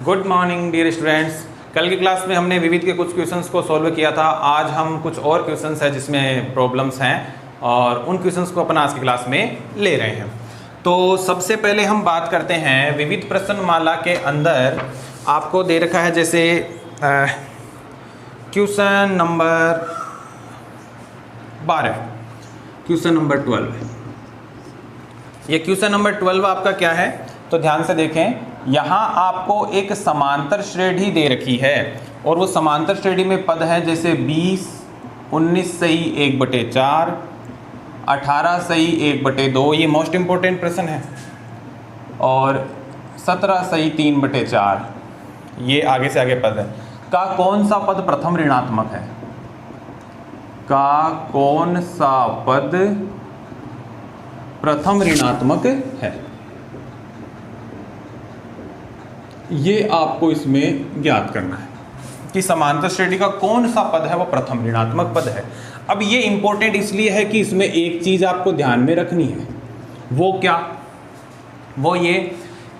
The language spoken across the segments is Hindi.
Good morning dear students. कल की क्लास में हमने विविध के कुछ क्वेश्चंस को सॉल्व किया था। आज हम कुछ और क्वेश्चंस हैं जिसमें प्रॉब्लम्स हैं और उन क्वेश्चंस को अपन आज की क्लास में ले रहे हैं। तो सबसे पहले हम बात करते हैं विविध प्रश्नमाला के अंदर आपको दे रखा है जैसे क्वेश्चन नंबर 12, क्वेश्चन नंबर 12। ये क्वेश्चन नंबर 12 आपका क्या है तो ध्यान से देखें। यहाँ आपको एक समांतर श्रेणी दे रखी है और वो समांतर श्रेणी में पद है जैसे 20, 19 सही 1/4, 18 सही 1/2, ये मोस्ट इम्पोर्टेंट प्रश्न है, और 17 सही 3/4, ये आगे से आगे पद है। का कौन सा पद प्रथम ऋणात्मक है? का कौन सा पद प्रथम ऋणात्मक है? ये आपको इसमें ज्ञात करना है कि समांतर श्रेणी का कौन सा पद है वो प्रथम ऋणात्मक पद है। अब ये इंपॉर्टेंट इसलिए है कि इसमें एक चीज आपको ध्यान में रखनी है। वो क्या? वो ये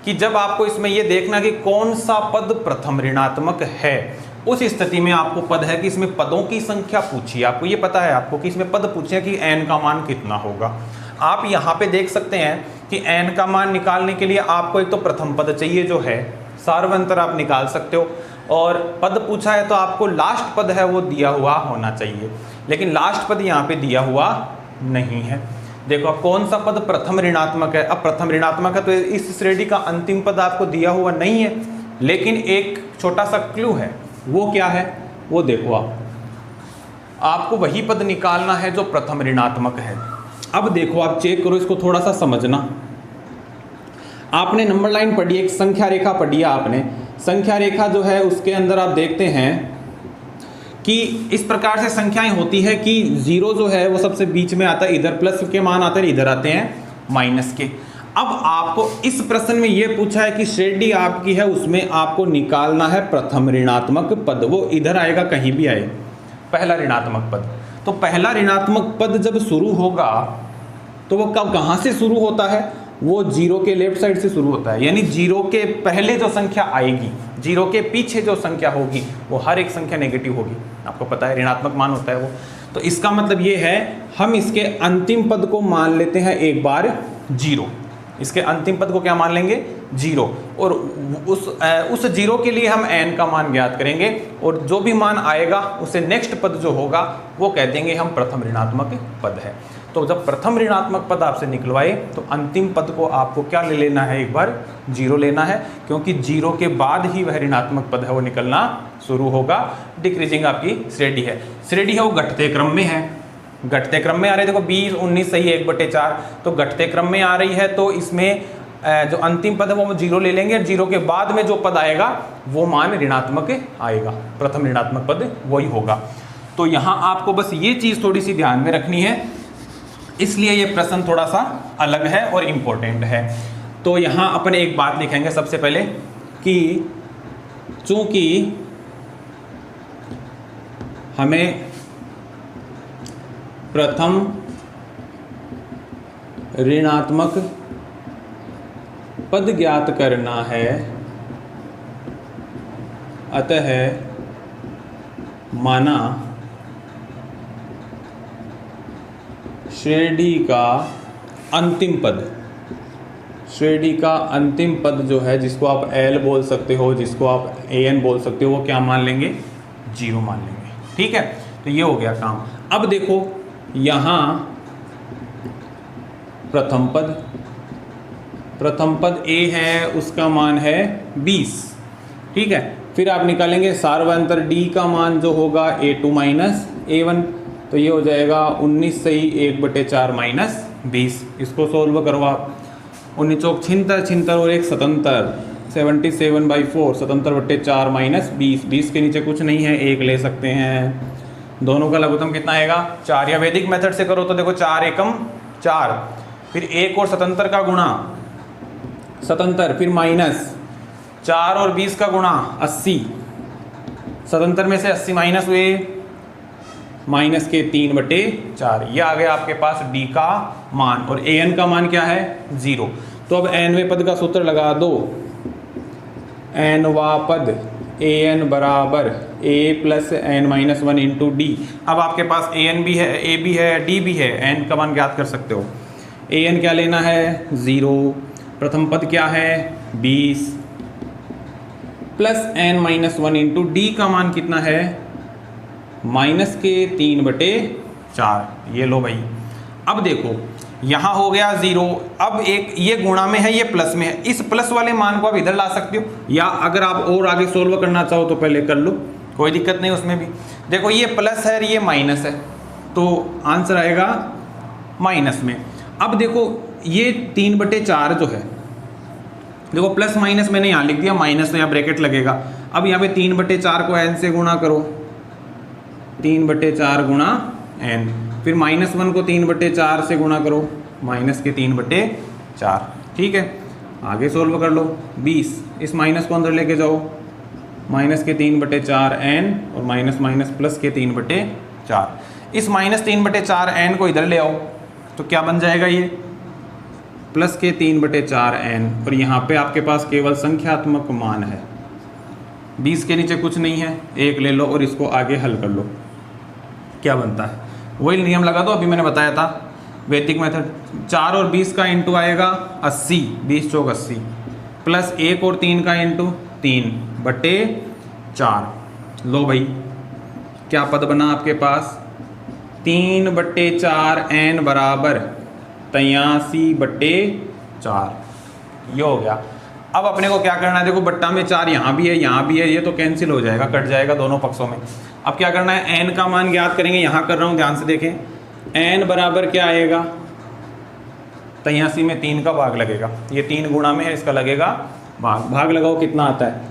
कि जब आपको इसमें ये देखना कि कौन सा पद प्रथम ऋणात्मक है, उस स्थिति में आपको पद है कि इसमें पदों की संख्या पूछी। आपको ये पता है आपको कि इसमें पद पूछे कि n का मान कितना होगा। आप यहाँ पे देख सकते हैं कि n का मान निकालने के लिए आपको एक तो प्रथम पद चाहिए जो है सार्वंतर, आप निकाल सकते हो, और पद पूछा है तो आपको लास्ट पद है वो दिया हुआ होना चाहिए, लेकिन लास्ट पद यहाँ पे दिया हुआ नहीं है। देखो अब कौन सा पद प्रथम ऋणात्मक है। अब प्रथम ऋणात्मक है तो इस श्रेणी का अंतिम पद आपको दिया हुआ नहीं है, लेकिन एक छोटा सा क्लू है। वो क्या है वो देखो, आपको वही पद निकालना है जो प्रथम ऋणात्मक है। अब देखो आप चेक करो, इसको थोड़ा सा समझना। आपने नंबर लाइन पढ़ी, एक संख्या रेखा पढ़ी है आपने। संख्या रेखा जो है उसके अंदर आप देखते हैं कि इस प्रकार से संख्याएं होती है कि 0 जो है वो सबसे बीच में आता है, इधर प्लस के मान आते हैं, इधर आते हैं माइनस के। अब आपको इस प्रश्न में ये पूछा है कि श्रेणी आपकी है, उसमें आपको निकालना है प्रथम ऋणात्मक पद। वो इधर आएगा, कहीं भी आए, पहला ऋणात्मक पद। तो पहला ऋणात्मक पद जब शुरू होगा तो वो कब कहाँ से शुरू होता है? वो 0 के लेफ्ट साइड से शुरू होता है, यानी 0 के पहले जो संख्या आएगी, 0 के पीछे जो संख्या होगी वो हर एक संख्या नेगेटिव होगी। आपको पता है ऋणात्मक मान होता है वो। तो इसका मतलब ये है हम इसके अंतिम पद को मान लेते हैं एक बार 0। इसके अंतिम पद को क्या मान लेंगे? 0। और उस 0 के लिए हम n का मान ज्ञात करेंगे और जो भी मान आएगा उसे नेक्स्ट पद जो होगा वो कह देंगे हम प्रथम ऋणात्मक पद है। तो जब प्रथम ऋणात्मक पद आपसे निकलवाए तो अंतिम पद को आपको क्या ले लेना है? एक बार 0 लेना है, क्योंकि 0 के बाद ही वह ऋणात्मक पद है वो निकलना शुरू होगा। डिक्रीजिंग आपकी श्रेणी है। श्रेणी है वो घटते क्रम में है, घटते क्रम में आ रही है। देखो 20, 19 सही 1/4, तो घटते क्रम में आ रही है, तो इसमें जो अंतिम पद है वो 0 ले लेंगे। 0 के बाद में जो पद आएगा वो मान ऋणात्मक आएगा, प्रथम ऋणात्मक पद वही होगा। तो यहाँ आपको बस ये चीज़ थोड़ी सी ध्यान में रखनी है, इसलिए ये प्रश्न थोड़ा सा अलग है और इम्पोर्टेंट है। तो यहाँ अपन एक बात लिखेंगे सबसे पहले कि चूंकि हमें प्रथम ऋणात्मक पद ज्ञात करना है, अतः माना श्रेणी का अंतिम पद, श्रेणी का अंतिम पद जो है जिसको आप L बोल सकते हो, जिसको आप AN बोल सकते हो, वो क्या मान लेंगे? 0 मान लेंगे। ठीक है, तो ये हो गया काम। अब देखो यहाँ प्रथम पद A है, उसका मान है 20। ठीक है, फिर आप निकालेंगे सार्वंतर D का मान जो होगा A2 माइनस A1, तो ये हो जाएगा 19 सही 1/4 माइनस 20। इसको सोल्व करो आप। 19 चौक छिहत्तर और एक 77, 77/4, 77/4 माइनस 20। 20 के नीचे कुछ नहीं है, 1 ले सकते हैं। दोनों का लघुत्तम कितना आएगा? 4। या वैदिक मेथड से करो तो देखो 4 एकम 4, फिर 1 और 77 का गुणा 77, फिर माइनस 4 और 20 का गुणा 80। 77 में से 80 माइनस हुए, माइनस के 3/4, ये आ गया आपके पास डी का मान, और an का मान क्या है 0। तो अब nवें पद का सूत्र लगा दो, एन वा पद ए एन बराबर A plus N minus one into D. अब आपके पास ए एन भी है, ए भी है, डी भी है, एन का मान ज्ञात कर सकते हो। ए एन क्या लेना है 0, प्रथम पद क्या है 20 plus N minus one into d का मान कितना है माइनस के 3/4। ये लो भाई। अब देखो यहाँ हो गया 0, अब एक ये गुणा में है, ये प्लस में है, इस प्लस वाले मान को आप इधर ला सकते हो, या अगर आप और आगे सोल्व करना चाहो तो पहले कर लो, कोई दिक्कत नहीं उसमें भी। देखो ये प्लस है और ये माइनस है, तो आंसर आएगा माइनस में। अब देखो ये 3/4 जो है, देखो प्लस माइनस मैंने यहाँ लिख दिया, माइनस में यहाँ ब्रैकेट लगेगा। अब यहाँ पे 3/4 को n से गुणा करो, 3/4 गुणा n, फिर -1 को 3/4 से गुणा करो, माइनस के 3/4। ठीक है, आगे सोल्व कर लो। 20, इस माइनस को अंदर लेके जाओ, माइनस के 3/4 n और माइनस माइनस प्लस के 3/4। इस -3/4 n को इधर ले आओ तो क्या बन जाएगा ये प्लस के 3/4 n, और यहाँ पे आपके पास केवल संख्यात्मक मान है, 20 के नीचे कुछ नहीं है, 1 ले लो और इसको आगे हल कर लो। क्या बनता है वही नियम लगा दो, अभी मैंने बताया था वैदिक मेथड। 4 और 20 का इंटू आएगा 80, 20 चौक 80, प्लस 1 और 3 का इंटू 3/4। लो भाई क्या पद बना आपके पास 3/4 n बराबर 83/4। ये हो गया। अब अपने को क्या करना है, देखो बट्टा में 4 यहाँ भी है, यहाँ भी है, ये तो कैंसिल हो जाएगा, कट जाएगा दोनों पक्षों में। अब क्या करना है, n का मान ज्ञात करेंगे, यहाँ कर रहा हूँ ध्यान से देखें। n बराबर क्या आएगा 83 में 3 का भाग लगेगा, ये 3 गुणा में है, इसका लगेगा भाग। भाग लगाओ कितना आता है,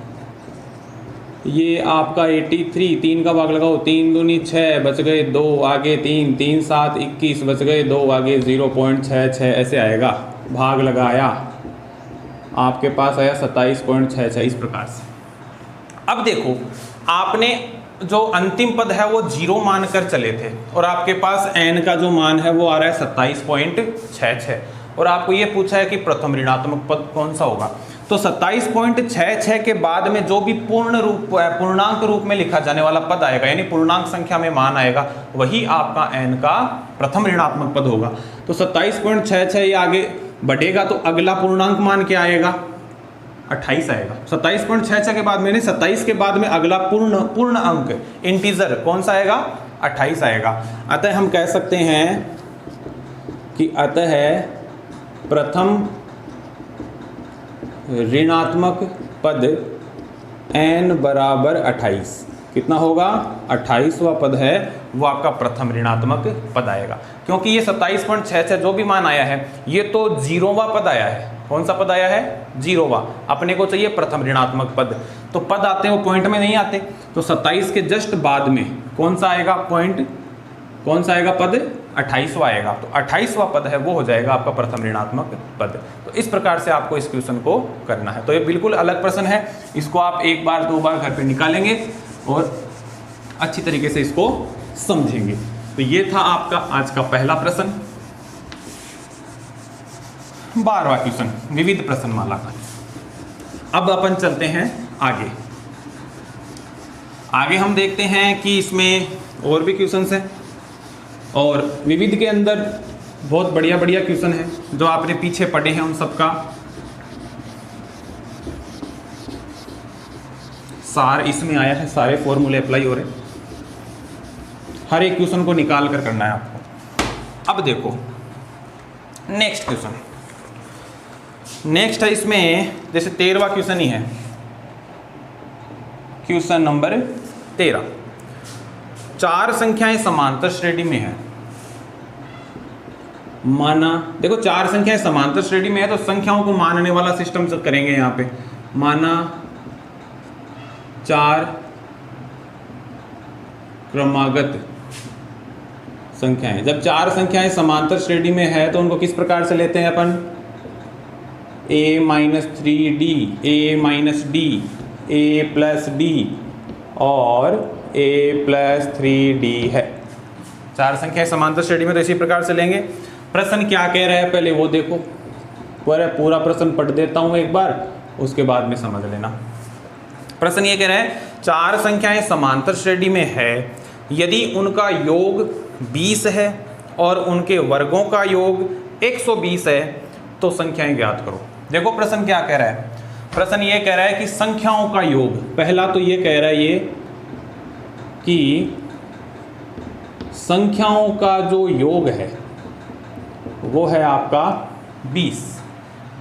ये आपका 83, 3 का भाग लगाओ, 3 दूनी 6, बच गए 2, आगे 3, 3 7 21, बच गए 2, आगे 0.66 ऐसे आएगा। भाग लगाया, आपके पास आया 27.66 इस प्रकार से। अब देखो आपने जो अंतिम पद है वो 0 मानकर चले थे, और आपके पास n का जो मान है वो आ रहा है 27.66, और आपको ये पूछा है कि प्रथम ऋणात्मक पद कौन सा होगा। तो 27.66 के बाद में जो भी पूर्णांक रूप में लिखा जाने वाला पद आएगा, यानी पूर्णांक संख्या में मान आएगा, वही आपका n का प्रथम ऋणात्मक पद होगा। तो 27.66 ये आगे बढ़ेगा तो अगला पूर्णांक मान क्या आएगा 28 आएगा। 27.66 के बाद मैंने 27 के बाद में अगला पूर्ण अंक इंटीजर कौन सा आएगा 28 आएगा। अतः हम कह सकते हैं कि अतः प्रथम ऋणात्मक पद n बराबर 28 कितना होगा 28वां पद है वो आपका प्रथम ऋणात्मक पद आएगा, क्योंकि ये 27.66 जो भी मान आया है ये तो 0वां पद आया है। कौन सा पद आया है 0वां। अपने को चाहिए प्रथम ऋणात्मक पद, तो पद आते हैं वो पॉइंट में नहीं आते, तो 27 के जस्ट बाद में कौन सा आएगा पॉइंट, कौन सा आएगा पद 28वां आएगा। तो 28वां पद है वो हो जाएगा आपका प्रथम ऋणात्मक पद। तो इस प्रकार से आपको इस क्वेश्चन को करना है। तो ये बिल्कुल अलग प्रश्न है, इसको आप एक बार दो बार घर पे निकालेंगे और अच्छी तरीके से इसको समझेंगे। तो ये था आपका आज का पहला प्रश्न, 12वां क्वेश्चन विविध प्रश्नमाला का। अब अपन चलते हैं आगे। आगे हम देखते हैं कि इसमें और भी क्वेश्चंस हैं, और विविध के अंदर बहुत बढ़िया बढ़िया क्वेश्चन हैं जो आपने पीछे पढ़े हैं, उन सबका सार इसमें आया है, सारे फॉर्मूले अप्लाई हो रहे हैं, हर एक क्वेश्चन को निकाल कर करना है आपको। अब देखो नेक्स्ट क्वेश्चन, नेक्स्ट है इसमें जैसे 13वां क्वेश्चन ही है, क्वेश्चन नंबर 13। 4 संख्याएं समांतर श्रेणी में है, माना देखो 4 संख्याएं समांतर श्रेणी में है तो संख्याओं को मानने वाला सिस्टम से करेंगे। यहाँ पे माना 4 क्रमागत संख्याएं, जब 4 संख्याएं समांतर श्रेणी में है तो उनको किस प्रकार से लेते हैं अपन, a-3d, a-d, a+d और a+3d है। 4 संख्याएं समांतर श्रेणी में तो इसी प्रकार से लेंगे। प्रश्न क्या कह रहा है पहले वो देखो, पूरा प्रश्न पढ़ देता हूं एक बार, उसके बाद में समझ लेना। प्रश्न ये कह रहा है चार संख्याएं समांतर श्रेणी में है, यदि उनका योग 20 है और उनके वर्गों का योग 120 है तो संख्याएं ज्ञात करो। देखो प्रश्न क्या कह रहा है, प्रश्न ये कह रहा है कि संख्याओं का योग, पहला तो ये कह रहा है ये कि संख्याओं का जो योग है वो है आपका 20,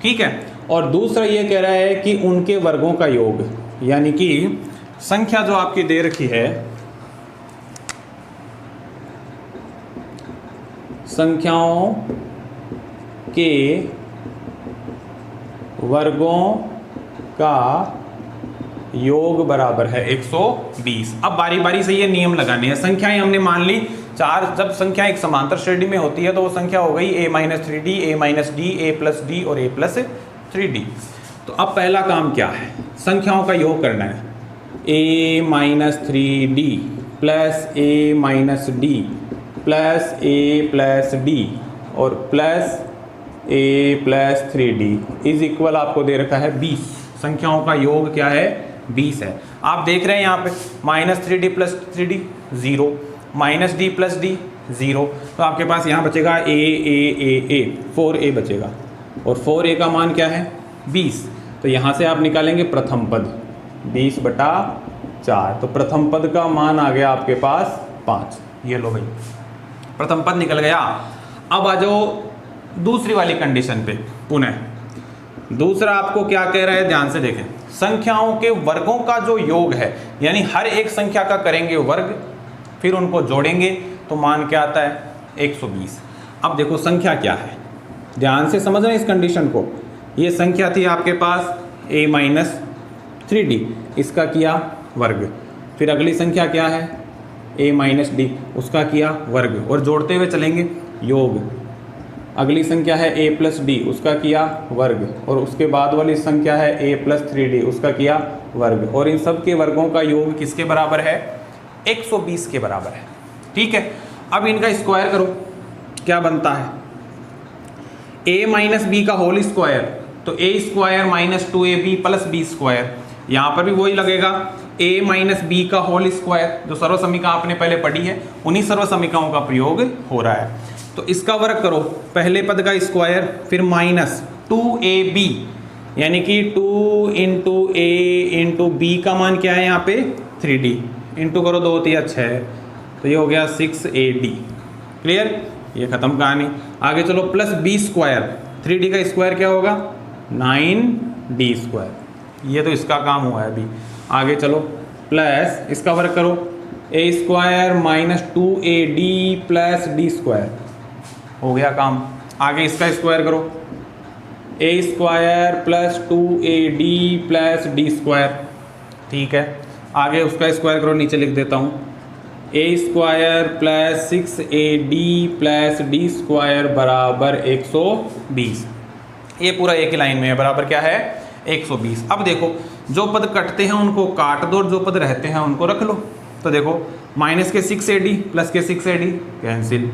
ठीक है। और दूसरा ये कह रहा है कि उनके वर्गों का योग, यानी कि संख्या जो आपकी दे रखी है, संख्याओं के वर्गों का योग बराबर है 120। अब बारी बारी से ये नियम लगाने हैं। संख्याएं हमने मान ली चार, जब संख्या एक समांतर श्रेणी में होती है तो वो संख्या हो गई a-3d, a-d, a+d और a+3d। तो अब पहला काम क्या है, संख्याओं का योग करना है। a-3d plus a-d plus a+d और प्लस a+3d इज इक्वल आपको दे रखा है 20। संख्याओं का योग क्या है, 20 है। आप देख रहे हैं यहाँ पे -3d plus 3d 0, -d plus d 0, तो आपके पास यहाँ बचेगा a 4a बचेगा, और 4a का मान क्या है 20। तो यहाँ से आप निकालेंगे प्रथम पद 20/4, तो प्रथम पद का मान आ गया आपके पास 5। ये लो भाई प्रथम पद निकल गया। अब आ जाओ दूसरी वाली कंडीशन पे। पुनः दूसरा आपको क्या कह रहा है, ध्यान से देखें। संख्याओं के वर्गों का जो योग है, यानी हर एक संख्या का करेंगे वर्ग, फिर उनको जोड़ेंगे तो मान क्या आता है 120। अब देखो संख्या क्या है, ध्यान से समझ रहे हैं इस कंडीशन को। ये संख्या थी आपके पास a-3d, इसका किया वर्ग। फिर अगली संख्या क्या है a-d, उसका किया वर्ग, और जोड़ते हुए चलेंगे योग। अगली संख्या है a+d, उसका किया वर्ग, और उसके बाद वाली संख्या है a+3d, उसका किया वर्ग, और इन सब के वर्गों का योग किसके बराबर है 120 के बराबर है, ठीक है। अब इनका स्क्वायर करो, क्या बनता है a-b का होल स्क्वायर, तो a² - 2ab + b²। यहाँ पर भी वही लगेगा a-b का होल स्क्वायर, जो सर्वसमीका आपने पहले पढ़ी है, उन्हीं सर्वसमीकाओं का प्रयोग हो रहा है। तो इसका वर्ग करो, पहले पद का स्क्वायर, फिर -2ab, यानी कि 2 × a × b का मान क्या है यहाँ पे 3d, इंटू करो 2 × 6, तो ये हो गया 6ad। क्लियर, ये खत्म कहानी। आगे चलो प्लस b², 3d का स्क्वायर क्या होगा 9d², ये तो इसका काम हुआ है अभी। आगे चलो प्लस इसका वर्ग करो, a² - 2ad + d², हो गया काम। आगे इसका स्क्वायर करो, a² + 2ad + d², ठीक है। आगे उसका स्क्वायर करो, नीचे लिख देता हूँ a² + 6ad + d² बराबर 120। ये पूरा एक ही लाइन में है, बराबर क्या है 120। अब देखो जो पद कटते हैं उनको काट दो, और जो पद रहते हैं उनको रख लो। तो देखो माइनस के 6ad प्लस के 6ad कैंसिल,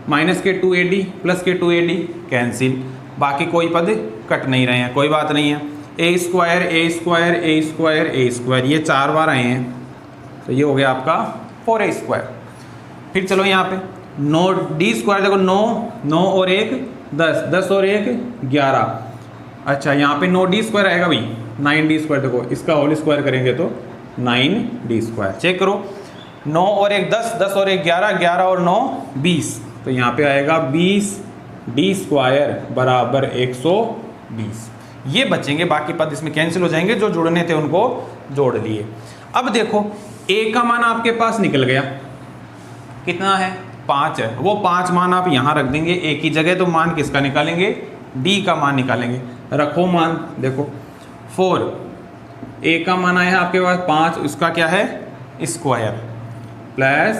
माइनस के 2ad प्लस के 2ad कैंसिल, बाकी कोई पद कट नहीं रहे हैं, कोई बात नहीं है। a², ये 4 बार आए हैं, तो ये हो गया आपका 4a²। फिर चलो यहाँ पे 9d², देखो 9 और 1 10, 10 और 1 11। अच्छा यहाँ पे 9d² आएगा भाई, 9d², देखो इसका होल स्क्वायर करेंगे तो 9d²। चेक करो, 9 और 1 10, 10 और 1 11, 11 और 9 20, तो यहाँ पे आएगा 20d² बराबर 120। ये बचेंगे, बाकी पद इसमें कैंसिल हो जाएंगे, जो जुड़ने थे उनको जोड़ लिए। अब देखो a का मान आपके पास निकल गया, कितना है 5 है, वो 5 मान आप यहाँ रख देंगे a की जगह, तो मान किसका निकालेंगे d का मान निकालेंगे। रखो मान, देखो 4, a का मान आया है आपके पास 5, उसका क्या है स्क्वायर, प्लस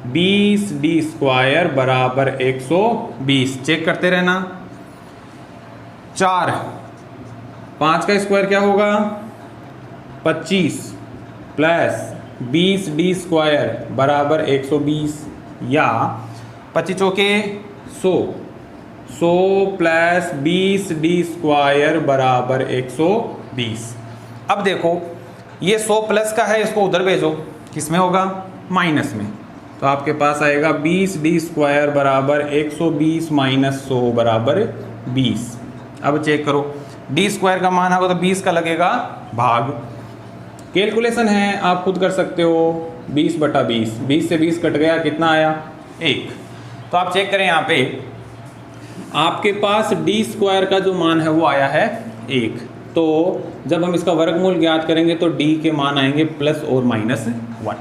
20d² बराबर 120। चेक करते रहना। 4, 5 का स्क्वायर क्या होगा 25, प्लस 20d² बराबर 120, या 25 चौके 100, 100 प्लस 20d² बराबर 120। अब देखो ये 100 प्लस का है, इसको उधर भेजो, किस में होगा, माइनस में। तो आपके पास आएगा 20d² बराबर 120 माइनस 100 बराबर 20। अब चेक करो, d² का मान होगा तो 20 का लगेगा भाग। कैलकुलेशन है, आप खुद कर सकते हो, 20/20, 20 से 20 कट गया, कितना आया, 1। तो आप चेक करें, यहाँ पे आपके पास d² का जो मान है वो आया है 1। तो जब हम इसका वर्गमूल ज्ञात करेंगे तो d के मान आएंगे प्लस और माइनस 1।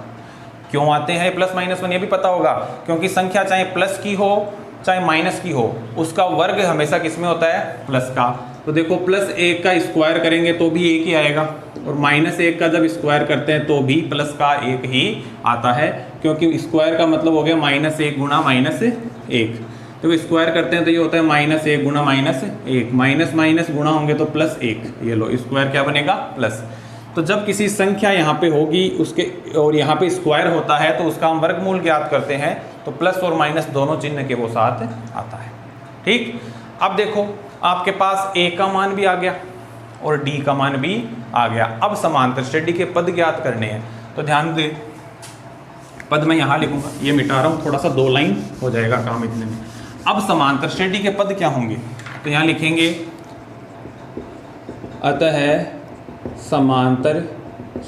क्यों आते हैं प्लस माइनस 1 ये भी पता होगा, क्योंकि संख्या चाहे प्लस की हो चाहे माइनस की हो, उसका वर्ग हमेशा किस में होता है, प्लस का। तो देखो +1 का स्क्वायर करेंगे तो भी 1 ही आएगा, और -1 का जब स्क्वायर करते हैं तो भी प्लस का 1 ही आता है, क्योंकि स्क्वायर का मतलब हो गया -1 गुणा -1। तो स्क्वायर करते हैं तो ये होता है -1 गुणा -1, माइनस माइनस गुणा होंगे तो +1, ये लो स्क्वायर क्या बनेगा, प्लस। तो जब किसी संख्या यहाँ पे होगी उसके और यहाँ पे स्क्वायर होता है तो उसका हम वर्गमूल ज्ञात करते हैं, तो प्लस और माइनस दोनों चिन्ह के वो साथ आता है। ठीक, अब देखो आपके पास a का मान भी आ गया और d का मान भी आ गया। अब समांतर श्रेणी के पद ज्ञात करने हैं, तो ध्यान दे, पद मैं यहाँ लिखूंगा, ये मिटा रहा हूँ, थोड़ा सा 2 लाइन हो जाएगा काम इतने में। अब समांतर श्रेणी के पद क्या होंगे, तो यहाँ लिखेंगे अतः समांतर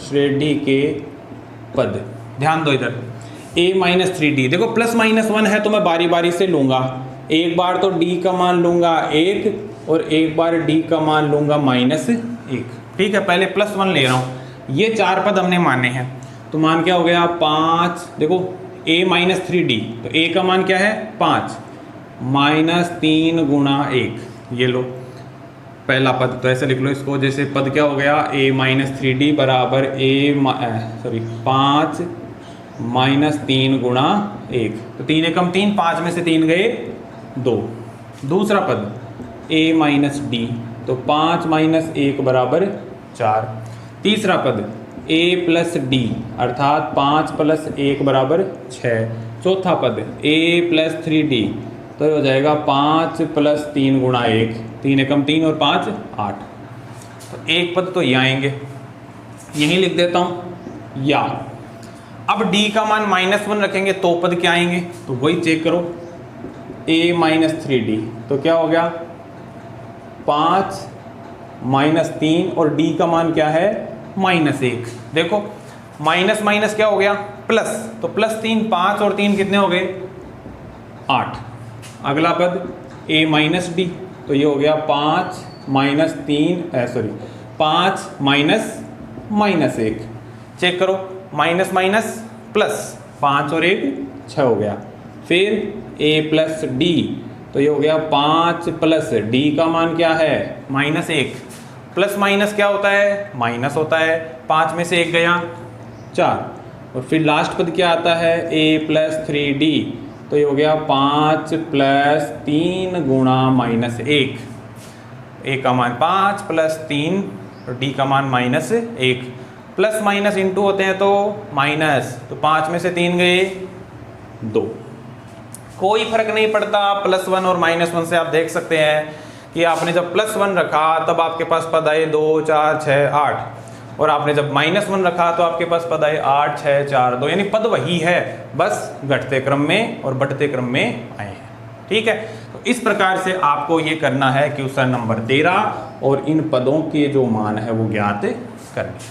श्रेणी के पद। ध्यान दो इधर, a-3d, देखो +-1 है तो मैं बारी बारी से लूंगा, एक बार तो d का मान लूंगा 1 और एक बार d का मान लूंगा -1। ठीक है, पहले +1 ले रहा हूँ। ये 4 पद हमने माने हैं, तो मान क्या हो गया 5। देखो a-3d, तो a का मान क्या है 5, -3 गुणा 1, ये लो पहला पद। तो ऐसे लिख लो इसको, जैसे पद क्या हो गया a-3d बराबर 5 -3 गुणा 1, तो 3 एकम 3, 5 में से 3 गए 2। दूसरा पद a-d, तो 5 - 1 बराबर 4। तीसरा पद a+d अर्थात 5 + 1 बराबर 6। चौथा पद a+3d, तो हो जाएगा 5 + 3 गुणा 1, 3 एकम 3 और 5 8। तो एक पद तो ये आएंगे, यहीं लिख देता हूँ या। अब d का मान -1 रखेंगे तो पद क्या आएंगे, तो वही चेक करो, a-3d, तो क्या हो गया 5 - 3 और d का मान क्या है -1। देखो माइनस माइनस क्या हो गया प्लस, तो +3 5 और 3 कितने हो गए 8। अगला पद a-d, तो ये हो गया 5 - 1। चेक करो, माइनस माइनस प्लस, 5 और 1 6 हो गया। फिर a+d, तो ये हो गया 5 + d का मान क्या है -1, प्लस माइनस क्या होता है माइनस होता है, 5 में से 1 गया 4। और फिर लास्ट पद क्या आता है a+3d, तो ये हो गया 5 + 3 गुणा -1, a का मान 5 + 3 और d का मान -1। प्लस माइनस इंटू होते हैं तो माइनस, तो 5 में से 3 गए 2। कोई फर्क नहीं पड़ता, +1 और -1 से आप देख सकते हैं कि आपने जब +1 रखा तब आपके पास पद आए 2 4 6 8, और आपने जब -1 रखा तो आपके पास पद आए 8 6 4 2, यानी पद वही है, बस घटते क्रम में और बढ़ते क्रम में आए हैं। ठीक है, तो इस प्रकार से आपको ये करना है क्वेश्चन नंबर 13, और इन पदों के जो मान है वो ज्ञात करने।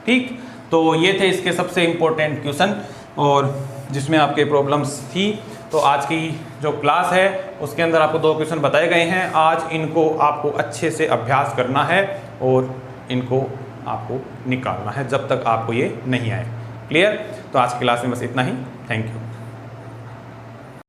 ठीक, तो ये थे इसके सबसे इम्पोर्टेंट क्वेश्चन, और जिसमें आपके प्रॉब्लम्स थी। तो आज की जो क्लास है उसके अंदर आपको 2 क्वेश्चन बताए गए हैं। आज इनको आपको अच्छे से अभ्यास करना है और इनको आपको निकालना है जब तक आपको ये नहीं आए। क्लियर? तो आज की क्लास में बस इतना ही। Thank you.